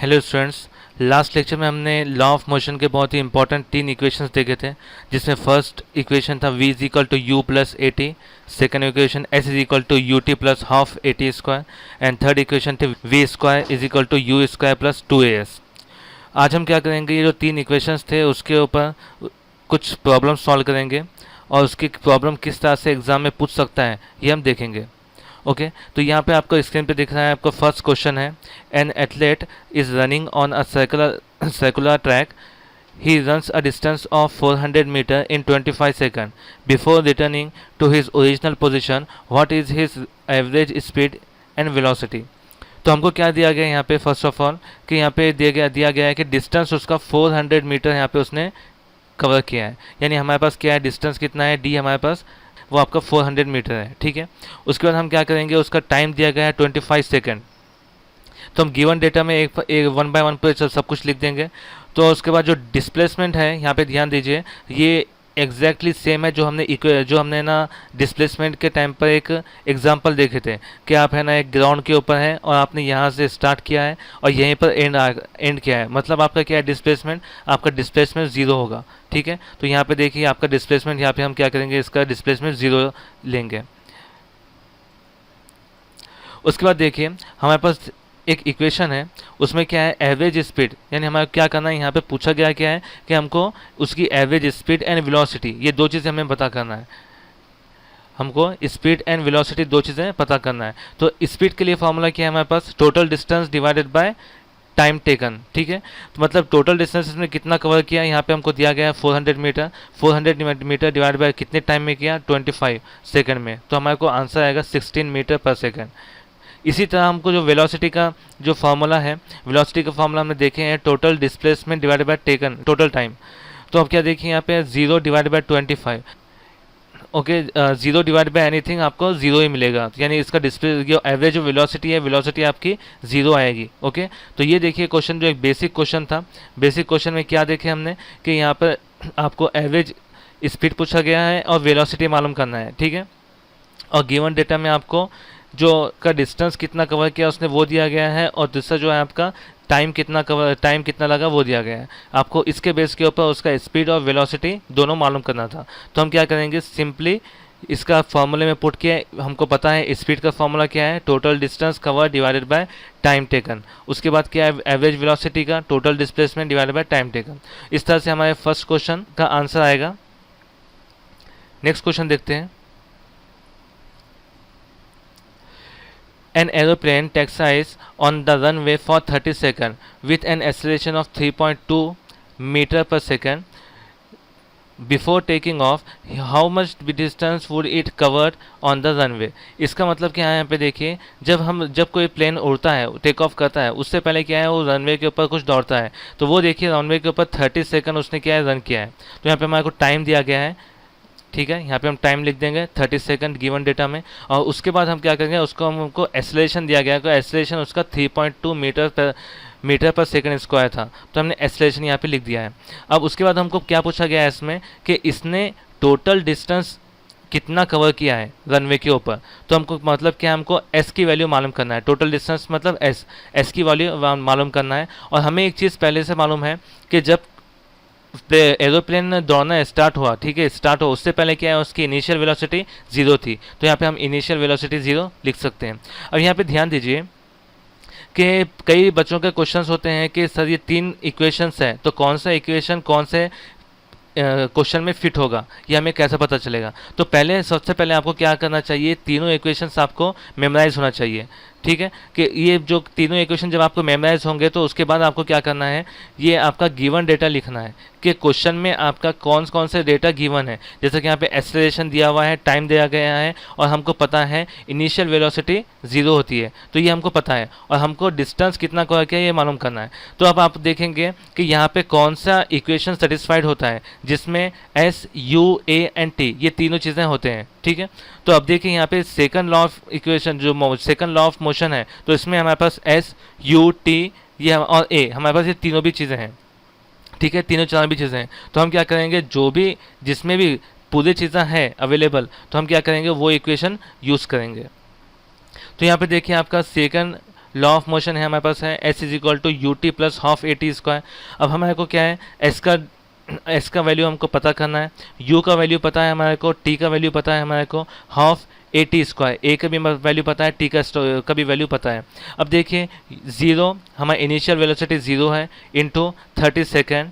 Hello students, last lecture में हमने law of motion के बहुत ही इंपॉर्टेंट 3 इक्वेशंस देखे थे, जिसमें फर्स्ट इक्वेशन था v is equal to U plus A T, second equation s is equal to U T plus half A T square and third equation थी v square is equal to U square plus 2as। आज हम क्या करेंगे, ये जो 3 equations थे उसके ऊपर कुछ प्रॉब्लम सॉल्व करेंगे और उसकी प्रॉब्लम किस तरह से एग्जाम में पूछ सकता है ये हम देखेंगे। ओके तो यहाँ पे आपको स्क्रीन पे दिख रहा है, आपका फर्स्ट क्वेश्चन है, an athlete is running on a circular track, he runs a distance of 400 metre in 25 second before returning to his original position, what is his average speed and velocity. तो हमको क्या दिया गया यहाँ पे, first of all कि यहाँ पे दिया गया है कि डिस्टेंस उसका 400 मीटर यहाँ पे उसने कवर किया है, यानी हमारे पास क्या है, डिस्टेंस कितना है, डी हमारे पास वो आपका 400 मीटर है। ठीक है, उसके बाद हम क्या करेंगे, उसका टाइम दिया गया है 25 सेकेंड। तो हम गिवन डेटा में एक 1 बाय 1 पे सब कुछ लिख देंगे। तो उसके बाद जो डिस्प्लेसमेंट है यहाँ पे ध्यान दीजिए, ये एग्जैक्टली सेम है जो हमने ना डिस्प्लेसमेंट के टाइम पर एक एग्जांपल देखे थे कि आप है ना एक ग्राउंड के ऊपर है और आपने यहाँ से स्टार्ट किया है और यहीं पर एंड किया है, मतलब आपका क्या है डिस्प्लेसमेंट, आपका डिस्प्लेसमेंट 0 होगा। ठीक है, तो यहाँ पे देखिए आपका डिस्प्लेसमेंट, यहाँ पे हम क्या करेंगे, इसका डिस्प्लेसमेंट 0 लेंगे। उसके बाद देखिए हमारे पास एक इक्वेशन है, उसमें क्या है, एवरेज स्पीड, यानी हमें क्या करना है, यहाँ पे पूछा गया क्या है कि हमको उसकी एवरेज स्पीड एंड वेलोसिटी, ये दो चीज़ें हमें पता करना है। हमको स्पीड एंड वेलोसिटी दो चीज़ें पता करना है। तो स्पीड के लिए फॉर्मूला क्या है हमारे पास, total distance divided by time taken. ठीक है, तो मतलब टोटल डिस्टेंस इसने कितना कवर किया, यहाँ पे हमको दिया गया है 400 मीटर, 400 मीटर डिवाइड बाय कितने टाइम में किया, 25 सेकंड में, तो हमारे को आंसर आएगा 16 मीटर पर सेकंड। इसी तरह हमको जो वेलोसिटी का जो फार्मूला है, वेलोसिटी का फार्मूला हमने देखे हैं, total displacement divided by taken total time. तो अब क्या देखिए यहाँ पे 0 divide by 25, okay 0 divide by anything आपको 0 ही मिलेगा, यानी इसका डिस्प्ले जो एवरेज जो वेलोसिटी है, वेलोसिटी आपकी 0 आएगी। ओके तो ये देखिए क्वेश्चन जो एक बेसिक क्वेश्चन था, बेसिक क्वेश्चन में क्या देखे हमने कि यहाँ पर आपको एवरेज स्पीड पूछा गया है और वेलोसिटी मालूम करना है। ठीक है, और गिवन डेटा में आपको जो का डिस्टेंस कितना कवर किया उसने वो दिया गया है, और दूसरा जो है आपका टाइम कितना लगा वो दिया गया है। आपको इसके बेस के ऊपर उसका स्पीड और वेलोसिटी दोनों मालूम करना था। तो हम क्या करेंगे, सिंपली इसका फॉर्मूले में पुट किया, हमको पता है स्पीड का फॉर्मूला क्या है, total distance cover divided by time taken. उसके बाद क्या है, एवरेज वेलोसिटी का total displacement divided by time taken. इस तरह से हमारे फर्स्ट क्वेश्चन का आंसर आएगा। नेक्स्ट क्वेश्चन देखते हैं। An aeroplane taxies on the runway for 30 seconds with an acceleration of 3.2 meter per second. Before taking off, how much distance would it cover on the runway? इसका मतलब क्या है, यहाँ पे देखिए जब कोई प्लेन उड़ता है, टेक ऑफ करता है, उससे पहले क्या है वो रनवे के ऊपर कुछ दौड़ता है, तो वो देखिए रनवे के ऊपर 30 सेकंड उसने क्या है रन किया है। तो यहाँ पे हमारे को टाइम दिया गया है। ठीक है, यहाँ पे हम टाइम लिख देंगे 30 सेकंड गिवन डेटा में, और उसके बाद हम क्या करेंगे, उसको हमको एक्सेलरेशन दिया गया है, तो एक्सेलरेशन उसका 3.2 मीटर पर सेकंड स्क्वायर था, तो हमने एक्सेलरेशन यहाँ पे लिख दिया है। अब उसके बाद हमको क्या पूछा गया है इसमें कि इसने टोटल डिस्टेंस कितना कवर किया है रनवे के ऊपर, तो हमको मतलब क्या, हमको एस की वैल्यू मालूम करना है, टोटल डिस्टेंस मतलब एस की वैल्यू मालूम करना है। और हमें एक चीज़ पहले से मालूम है कि जब एरोप्लेन दौड़ना स्टार्ट हुआ, ठीक है, स्टार्ट हो उससे पहले क्या है, उसकी इनिशियल वेलोसिटी 0 थी, तो यहाँ पे हम इनिशियल वेलोसिटी 0 लिख सकते हैं। अब यहाँ पे ध्यान दीजिए कि कई बच्चों के क्वेश्चंस होते हैं कि सर ये 3 इक्वेशंस है, तो कौन सा इक्वेशन कौन से क्वेश्चन में फिट होगा, ये हमें कैसे पता चलेगा। तो सबसे पहले आपको क्या करना चाहिए, तीनों इक्वेशंस आपको मेमोराइज होना चाहिए। ठीक है, कि ये जो तीनों इक्वेशन जब आपको मेमोराइज होंगे तो उसके बाद आपको क्या करना है, ये आपका गिवन डेटा लिखना है कि क्वेश्चन में आपका कौन कौन से डेटा गिवन है। जैसे कि यहाँ पे एक्सेलरेशन दिया हुआ है, टाइम दिया गया है, और हमको पता है इनिशियल वेलोसिटी 0 होती है, तो ये हमको पता है, और हमको डिस्टेंस कितना कवर किया ये मालूम करना है। तो अब आप देखेंगे कि यहाँ पे कौन सा इक्वेशन सेटिस्फाइड होता है जिसमें S U A and T ये तीनों चीज़ें होते हैं। ठीक है, तो अब देखिए यहाँ पे सेकंड लॉ ऑफ इक्वेशन जो सेकंड लॉ ऑफ मोशन है, तो इसमें हमारे पास एस यू टी ये और ए हमारे पास ये तीनों भी चीज़ें हैं। ठीक है, तीनों चार भी चीज़ें हैं, तो हम क्या करेंगे, जो भी जिसमें भी पूरी चीज़ें हैं अवेलेबल, तो हम क्या करेंगे वो इक्वेशन यूज़ करेंगे। तो यहाँ पे देखिए आपका सेकंड लॉ ऑफ मोशन है हमारे पास है S is equal to U T plus half A T square. अब हमारे को क्या है, एस का वैल्यू हमको पता करना है, यू का वैल्यू पता है हमारे को, टी का वैल्यू पता है हमारे को, हाफ ए टी स्क्वायर, ए का भी वैल्यू पता है, टी का भी वैल्यू पता है। अब देखिए ज़ीरो, हमारा इनिशियल वेलोसिटी ज़ीरो है, into 30 second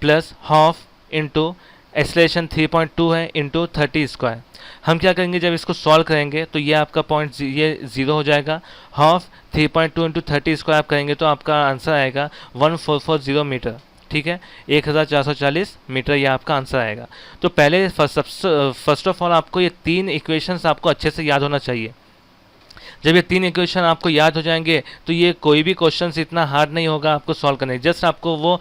plus half into acceleration 3.2 है इंटू 30 स्क्वायर। हम क्या करेंगे, जब इसको सॉल्व करेंगे तो ये आपका पॉइंट ये ज़ीरो हो जाएगा। हाफ 3.2 इंटू 30 स्क्वायर आप करेंगे तो आपका आंसर आएगा 1440 मीटर। ठीक है, 1440 मीटर ये आपका आंसर आएगा। तो पहले फर्स्ट ऑफ ऑल आपको ये तीन इक्वेशंस आपको अच्छे से याद होना चाहिए। जब ये तीन इक्वेशन आपको याद हो जाएंगे तो ये कोई भी क्वेश्चन इतना हार्ड नहीं होगा आपको सॉल्व करने। जस्ट आपको वो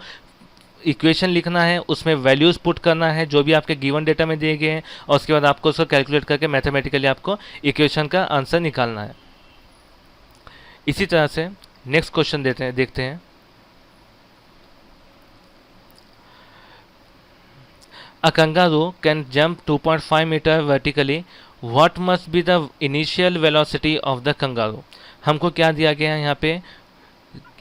इक्वेशन लिखना है, उसमें वैल्यूज़ पुट करना है जो भी आपके गिवन डेटा में दिए गए हैं, और उसके बाद आपको उसको कैलकुलेट करके मैथमेटिकली आपको इक्वेशन का आंसर निकालना है। इसी तरह से नेक्स्ट क्वेश्चन देखते हैं। A kangaroo can jump 2.5 meter vertically. What must be the initial velocity of the kangaroo? हमको क्या दिया गया है यहाँ पे,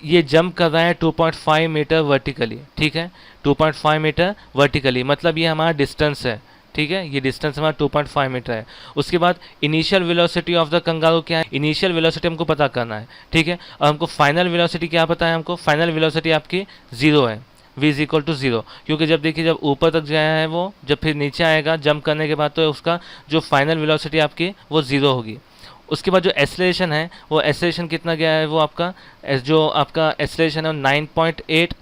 ये जंप कर रहा है 2.5 मीटर वर्टिकली। ठीक है, 2.5 मीटर वर्टिकली मतलब ये हमारा डिस्टेंस है। ठीक है, ये डिस्टेंस हमारा 2.5 मीटर है। उसके बाद initial velocity of the kangaroo क्या है, इनिशियल वेलोसिटी हमको पता करना है। ठीक है, और हमको फाइनल वेलोसिटी क्या पता है, हमको फाइनल वेलोसिटी आपकी ज़ीरो है, v is equal to zero. क्योंकि जब देखिए जब ऊपर तक गया है वो, जब फिर नीचे आएगा जंप करने के बाद तो उसका जो फाइनल वेलोसिटी आपकी वो ज़ीरो होगी। उसके बाद जो एक्सेलरेशन है वो एक्सेलरेशन कितना गया है, वो आपका जो आपका एक्सेलरेशन है 9.8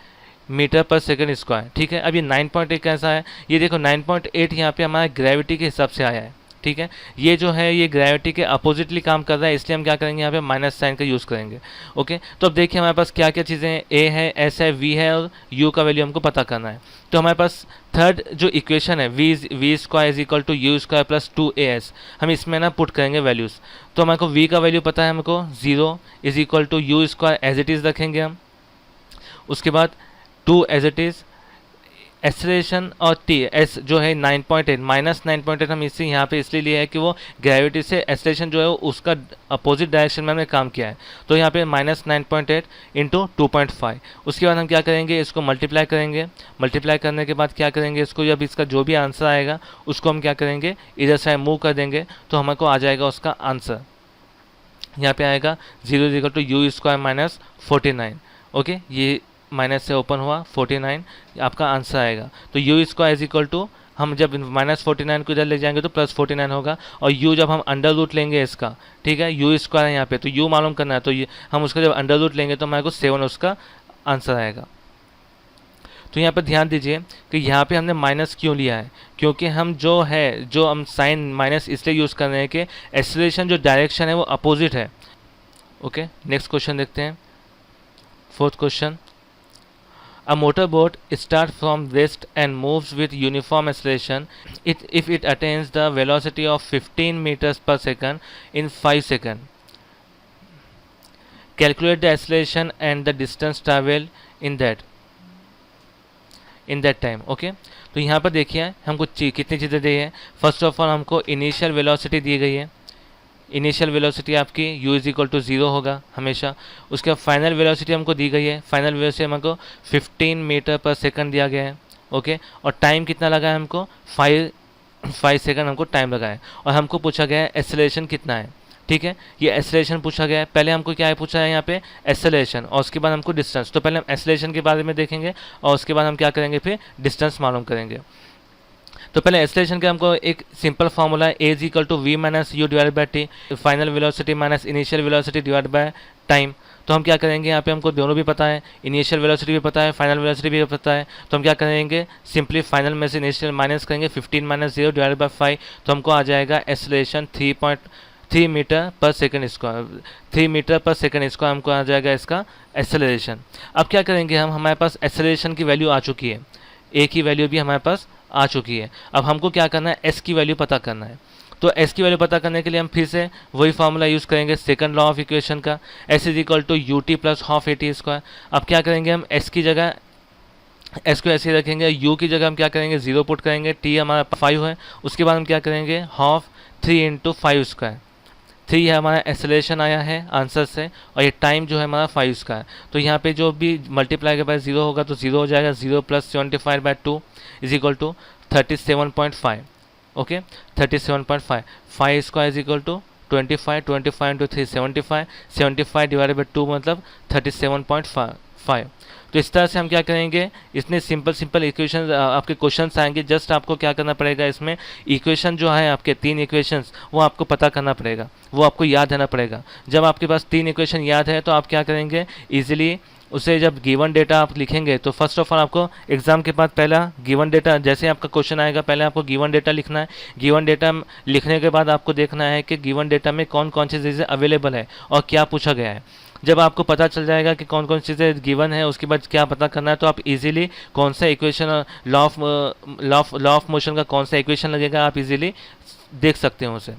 मीटर पर सेकंड स्क्वायर। ठीक है, अब ये 9.8 कैसा है, ये देखो 9.8 यहाँ पे हमारा ग्रेविटी के हिसाब से आया है। ठीक है, ये जो है ये ग्रेविटी के अपोजिटली काम कर रहा है, इसलिए हम क्या करेंगे यहाँ पे माइनस साइन का यूज़ करेंगे। ओके, तो अब देखिए हमारे पास क्या क्या चीज़ें हैं, ए है, एस है, वी है और यू का वैल्यू हमको पता करना है। तो हमारे पास थर्ड जो इक्वेशन है V square is equal to U square plus 2as, हम इसमें ना पुट करेंगे वैल्यूज़। तो हमारे को वी का वैल्यू पता है हमको, zero is equal to U square as it is रखेंगे हम। उसके बाद 2 एज इट इज़, एक्सेलरेशन और टी एस जो है 9.8 माइनस 9.8 हम इससे यहाँ पे इसलिए लिया है कि वो ग्रेविटी से एक्सेलरेशन जो है उसका अपोजिट डायरेक्शन में हमने काम किया है। तो यहाँ पे माइनस 9.8 इंटू 2.5। उसके बाद हम क्या करेंगे, इसको मल्टीप्लाई करेंगे। मल्टीप्लाई करने के बाद क्या करेंगे, इसको जब इसका जो भी आंसर आएगा उसको हम क्या करेंगे, इधर से मूव कर देंगे तो हमको आ जाएगा उसका आंसर। यहाँ पे आएगा 0 equal to U square minus 49। Okay, ये माइनस से ओपन हुआ 49 आपका आंसर आएगा। तो U square is equal to, हम जब माइनस 49 को इधर ले जाएंगे तो प्लस 49 होगा, और यू जब हम अंडर रूट लेंगे इसका, ठीक है, यू स्क्वायर है यहाँ पे तो यू मालूम करना है, तो हम उसका जब अंडर रूट लेंगे तो हमारे को 7 उसका आंसर आएगा। तो यहाँ पर ध्यान दीजिए कि यहाँ पे हमने माइनस क्यों लिया है, क्योंकि हम जो हम साइन माइनस इसलिए यूज़ कर रहे हैं कि एक्सेलरेशन जो डायरेक्शन है वो अपोजिट है। ओके, नेक्स्ट क्वेश्चन देखते हैं, fourth question. A motorboat starts from rest and moves with uniform acceleration if it attains the velocity of 15 meters per second in 5 seconds. Calculate the acceleration and the distance traveled in that time. Okay, तो यहाँ पर देखिए हमको कितनी चीज़ें दी है। First of all हमको initial velocity दी गई है, इनिशियल वेलोसिटी आपकी u इज इक्वल टू 0 होगा हमेशा। उसके बाद फाइनल वेलोसिटी हमको दी गई है, फाइनल वेलोसिटी हमको 15 मीटर पर सेकंड दिया गया है। ओके, और टाइम कितना लगा है हमको, 5 सेकंड हमको टाइम लगा है। और हमको पूछा गया है एक्सेलरेशन कितना है। ठीक है, ये एक्सेलरेशन पूछा गया है। पहले हमको क्या है पूछा है यहाँ पे एक्सेलरेशन, और उसके बाद हमको डिस्टेंस। तो पहले हम एक्सेलरेशन के बारे में देखेंगे और उसके बाद हम क्या करेंगे, फिर डिस्टेंस मालूम करेंगे। तो पहले एक्सेलरेशन का हमको एक सिंपल फार्मूला है, a is equal to v minus u divide by t, final velocity minus initial velocity divide by time. तो हम क्या करेंगे, यहाँ पे हमको दोनों भी पता है, इनिशियल वेलोसिटी भी पता है, फाइनल वेलोसिटी भी पता है। तो हम क्या करेंगे, सिंपली फाइनल में से इनिशियल माइनस करेंगे, 15 माइनस 0 डिवाइड बाई 5, तो हमको आ जाएगा एक्सेलरेशन 3 मीटर पर सेकंड स्क्वायर, 3 मीटर पर सेकंड स्क्वायर हमको आ जाएगा इसका एक्सेलरेशन। अब क्या करेंगे हम, हमारे पास एक्सेलरेशन की वैल्यू आ चुकी है, ए की वैल्यू भी हमारे पास आ चुकी है। अब हमको क्या करना है, एस की वैल्यू पता करना है। तो एस की वैल्यू पता करने के लिए हम फिर से वही फार्मूला यूज़ करेंगे सेकंड लॉ ऑफ इक्वेशन का, S is equal to U T plus half A T square. अब क्या करेंगे हम, एस की जगह एस को ऐसे ही रखेंगे, यू की जगह हम क्या करेंगे 0 पुट करेंगे, टी हमारा 5 है। उसके बाद हम क्या करेंगे हाफ 3 इंटू 5 स्क्वायर, 3 है हमारा एक्सेलरेशन आया है आंसर से, और ये टाइम जो है हमारा 5 का है। तो यहाँ पे जो भी मल्टीप्लाई के बाद 0 होगा तो 0 हो जाएगा, 0 + 75/2 is equal to 37.5। Okay, 37.5, 5² is equal to 25, 25 into 3 75, 75 divided by 2 मतलब 37.5। तो इस तरह से हम क्या करेंगे, इतने सिंपल इक्वेशन आपके क्वेश्चंस आएंगे। जस्ट आपको क्या करना पड़ेगा, इसमें इक्वेशन जो है आपके 3 इक्वेशंस वो आपको पता करना पड़ेगा, वो आपको याद रहना पड़ेगा। जब आपके पास 3 इक्वेशन याद है तो आप क्या करेंगे, ईजिली उसे जब गिवन डेटा आप लिखेंगे तो फर्स्ट ऑफ ऑल आपको एग्जाम के बाद पहला गिवन डेटा, जैसे आपका क्वेश्चन आएगा पहले आपको गिवन डेटा लिखना है। गिवन डेटा लिखने के बाद आपको देखना है कि गिवन डेटा में कौन कौन सी चीज़ें अवेलेबल है और क्या पूछा गया है। जब आपको पता चल जाएगा कि कौन कौन सी चीज़ें गिवन है, उसके बाद क्या पता करना है, तो आप इजीली कौन सा इक्वेशन, लॉ ऑफ मोशन का कौन सा इक्वेशन लगेगा आप इजीली देख सकते हो उसे।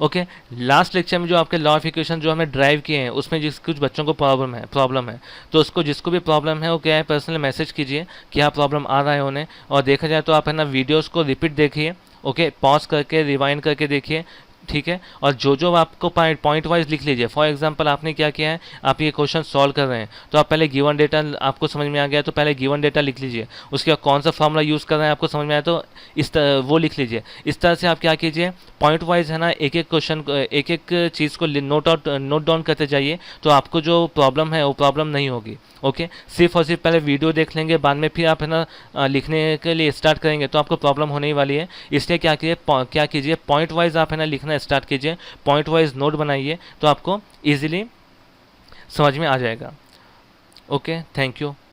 ओके, लास्ट लेक्चर में जो आपके लॉ ऑफ इक्वेशन जो हमें ड्राइव किए हैं उसमें जिस कुछ बच्चों को प्रॉब्लम है तो उसको जिसको भी प्रॉब्लम है वो क्या है, पर्सनल मैसेज कीजिए क्या प्रॉब्लम आ रहा है उन्हें। और देखा जाए तो आप है ना वीडियोस को रिपीट देखिए, ओके, पॉज करके रिवाइंड करके देखिए, ठीक है। और जो आपको पॉइंट वाइज लिख लीजिए। फॉर एग्जांपल आपने क्या किया है, आप ये क्वेश्चन सॉल्व कर रहे हैं तो आप पहले गिवन डेटा आपको समझ में आ गया तो पहले गिवन डेटा लिख लीजिए, उसके बाद कौन सा फॉर्मूला यूज़ कर रहे हैं आपको समझ में आया तो वो लिख लीजिए। इस तरह से आप क्या कीजिए, पॉइंट वाइज है ना एक एक क्वेश्चन एक एक चीज़ को नोट डाउन करते जाइए, तो आपको जो प्रॉब्लम है वो प्रॉब्लम नहीं होगी। ओके, सिर्फ और सिर्फ पहले वीडियो देख लेंगे, बाद में फिर आप है ना लिखने के लिए स्टार्ट करेंगे तो आपको प्रॉब्लम होने ही वाली है। इसलिए क्या कीजिए पॉइंट वाइज आप है ना लिखना स्टार्ट कीजिए, पॉइंट वाइज नोट बनाइए तो आपको इजीली समझ में आ जाएगा। Okay, thank you.